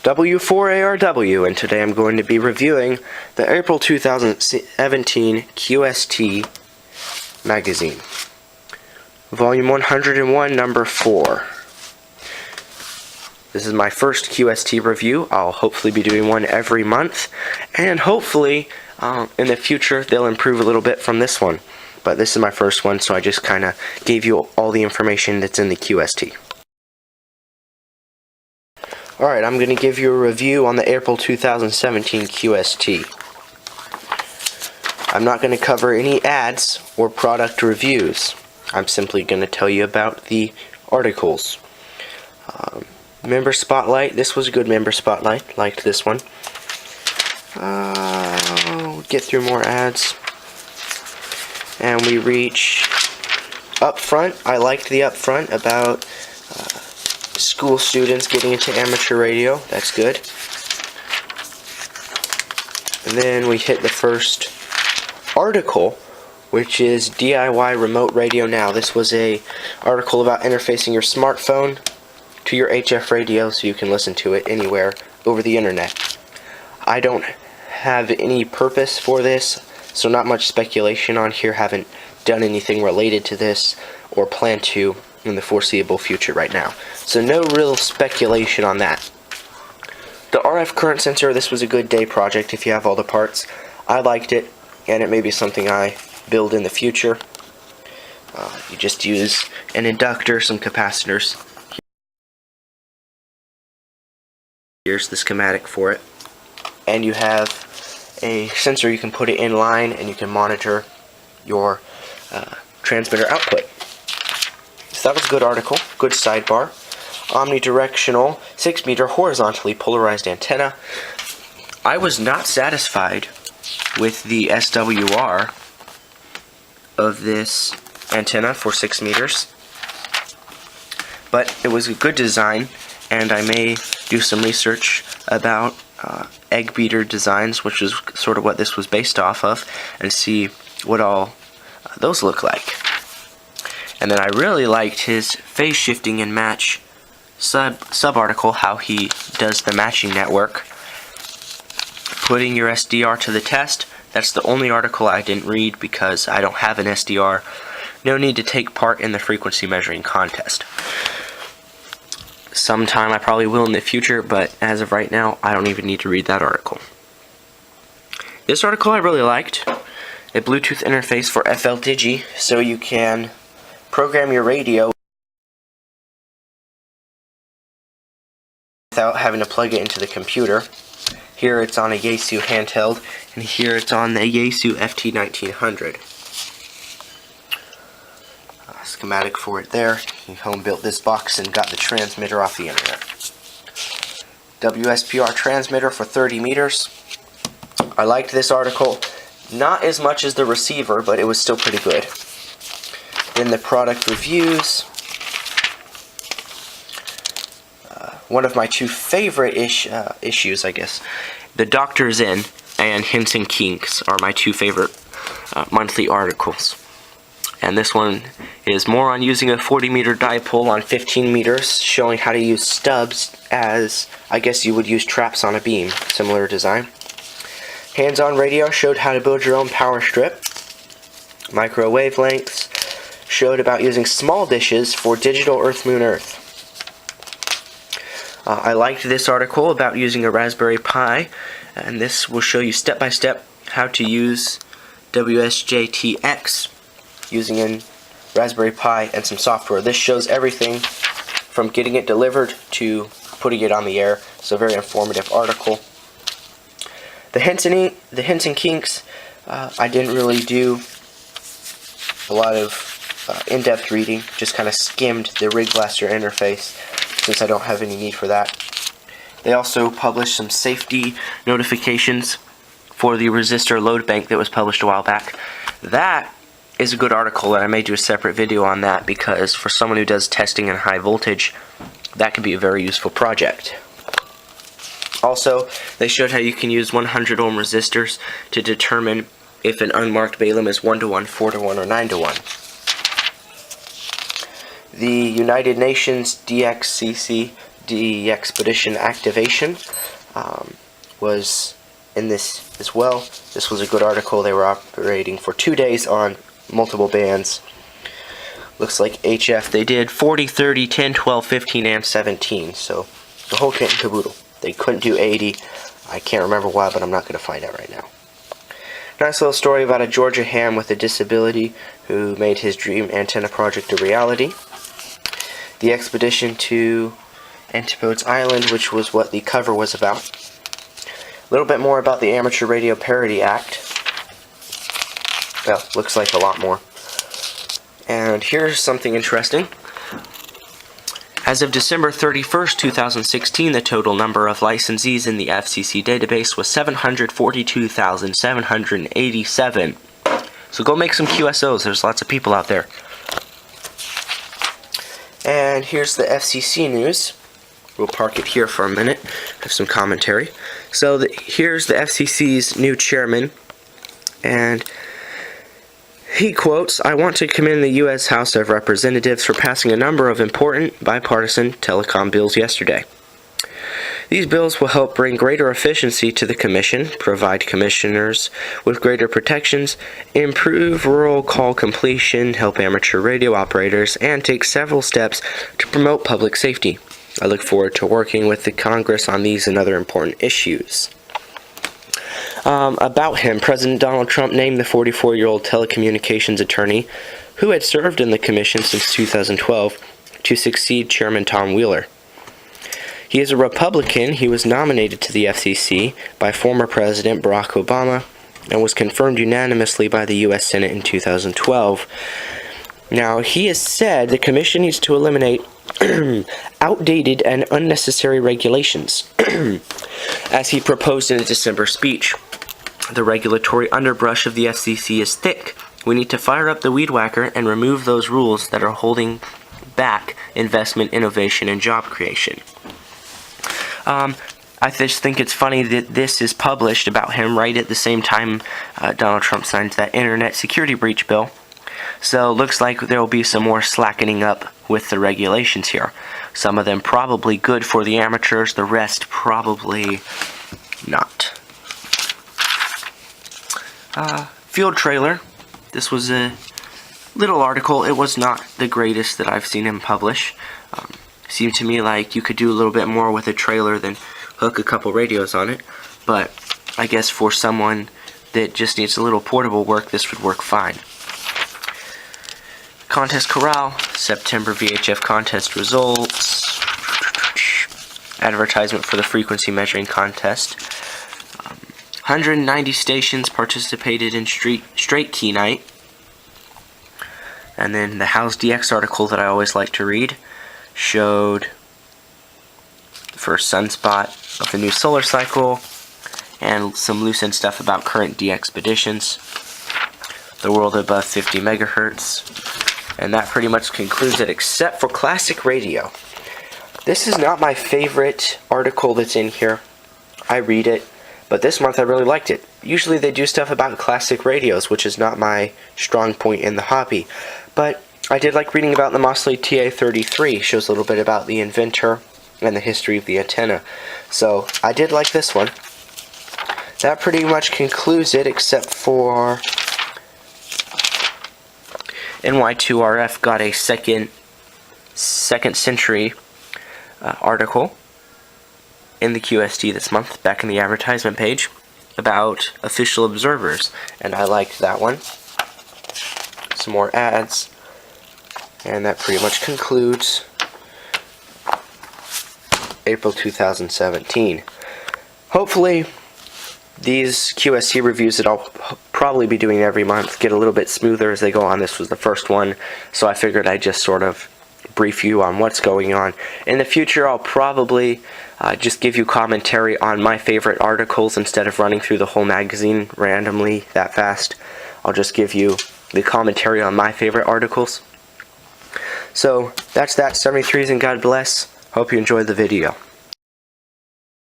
W4ARW, and today I'm going to be reviewing the April 2017 QST magazine, volume 101, number 4. This is my first QST review. I'll hopefully be doing one every month, and hopefully in the future they'll improve a little bit from this one. But this is my first one, so I just kind of gave you all the information that's in the QST. Alright, I'm going to give you a review on the April 2017 QST. I'm not going to cover any ads or product reviews. I'm simply going to tell you about the articles. Member Spotlight. This was a good Member Spotlight. Liked this one. Get through more ads. And we reach Upfront. I liked the Upfront about school students getting into amateur radio. That's good. And then we hit the first article, which is DIY Remote Radio Now. This was a article about interfacing your smartphone to your HF radio so you can listen to it anywhere over the internet. I don't have any purpose for this, so not much speculation on here. Haven't done anything related to this or plan to in the foreseeable future right now. So no real speculation on that. The RF current sensor, this was a good day project if you have all the parts. I liked it, and it may be something I build in the future. You just use an inductor, some capacitors. Here's the schematic for it. And you have a sensor, you can put it in line and you can monitor your transmitter output. So that was a good article, good sidebar. Omnidirectional 6-meter horizontally polarized antenna. I was not satisfied with the SWR of this antenna for 6 meters, but it was a good design, and I may do some research about egg beater designs, which is sort of what this was based off of, and see what all those look like. And then I really liked his phase shifting and match sub-article, how he does the matching network. Putting your SDR to the test, that's the only article I didn't read because I don't have an SDR. No need to take part in the frequency measuring contest. Sometime I probably will in the future, but as of right now, I don't even need to read that article. This article I really liked. A Bluetooth interface for FL Digi, so you can program your radio without having to plug it into the computer. Here it's on a Yaesu handheld, and here it's on the Yaesu FT1900. Schematic for it there. He home built this box and got the transmitter off the internet. WSPR transmitter for 30 meters. I liked this article. Not as much as the receiver, but it was still pretty good. In the product reviews, one of my two favorite issues, I guess, The Doctor's In and Hints and Kinks are my two favorite monthly articles. And this one is more on using a 40-meter dipole on 15 meters, showing how to use stubs as, I guess you would use traps on a beam. Similar design. Hands-on Radio showed how to build your own power strip. Micro wavelengths showed about using small dishes for digital Earth, Moon, Earth. I liked this article about using a Raspberry Pi, and this will show you step-by-step how to use WSJTX using a Raspberry Pi and some software. This shows everything from getting it delivered to putting it on the air, so a very informative article. The hints and kinks, I didn't really do a lot of in-depth reading, just kind of skimmed the Rig Blaster interface since I don't have any need for that. They also published some safety notifications for the resistor load bank that was published a while back. That is a good article, and I may do a separate video on that because for someone who does testing in high voltage, that could be a very useful project. Also, they showed how you can use 100 ohm resistors to determine if an unmarked Balaam is 1-to-1, 4-to-1, or 9-to-1. The United Nations DXCC de-expedition activation was in this as well. This was a good article. They were operating for 2 days on multiple bands. Looks like HF, they did 40, 30, 10, 12, 15, and 17. So the whole kit and caboodle. They couldn't do 80. I can't remember why, but I'm not going to find out right now. Nice little story about a Georgia ham with a disability who made his dream antenna project a reality. The expedition to Antipodes Island, which was what the cover was about. A little bit more about the Amateur Radio Parity Act. Well, looks like a lot more. And here's something interesting. As of December 31st, 2016, the total number of licensees in the FCC database was 742,787. So go make some QSOs. There's lots of people out there. And here's the FCC news. We'll park it here for a minute. Have some commentary. So here's the FCC's new chairman. And he quotes, "I want to commend the U.S. House of Representatives for passing a number of important bipartisan telecom bills yesterday. These bills will help bring greater efficiency to the Commission, provide commissioners with greater protections, improve rural call completion, help amateur radio operators, and take several steps to promote public safety. I look forward to working with the Congress on these and other important issues." About him, President Donald Trump named the 44-year-old telecommunications attorney, who had served in the Commission since 2012, to succeed Chairman Tom Wheeler. He is a Republican. He was nominated to the FCC by former President Barack Obama and was confirmed unanimously by the U.S. Senate in 2012. Now, he has said the Commission needs to eliminate outdated and unnecessary regulations, as he proposed in a December speech. The regulatory underbrush of the FCC is thick. We need to fire up the weed whacker and remove those rules that are holding back investment, innovation, and job creation. I just think it's funny that this is published about him right at the same time Donald Trump signs that internet security breach bill. So looks like there will be some more slackening up with the regulations here. Some of them probably good for the amateurs, the rest probably not. Field trailer. This was a little article. It was not the greatest that I've seen him publish. Seemed to me like you could do a little bit more with a trailer than hook a couple radios on it. But I guess for someone that just needs a little portable work, this would work fine. Contest Corral, September VHF contest results, advertisement for the frequency measuring contest. 190 stations participated in straight key night. And then the How's DX article that I always like to read showed the first sunspot of the new solar cycle and some loose end stuff about current de-expeditions, the world above 50 megahertz. And that pretty much concludes it, except for classic radio. This is not my favorite article that's in here. I read it, but this month I really liked it. Usually they do stuff about classic radios, which is not my strong point in the hobby. But I did like reading about the Mosley TA33. Shows a little bit about the inventor and the history of the antenna. So I did like this one. That pretty much concludes it, except for NY2RF got a second century article in the QST this month, back in the advertisement page, about official observers, and I liked that one. Some more ads, and that pretty much concludes April 2017. Hopefully these QST reviews that I'll probably be doing every month get a little bit smoother as they go on. This was the first one, so I figured I'd just sort of brief you on what's going on. In the future, I'll probably just give you commentary on my favorite articles instead of running through the whole magazine randomly that fast. I'll just give you the commentary on my favorite articles. So that's that. 73s and God bless. Hope you enjoyed the video.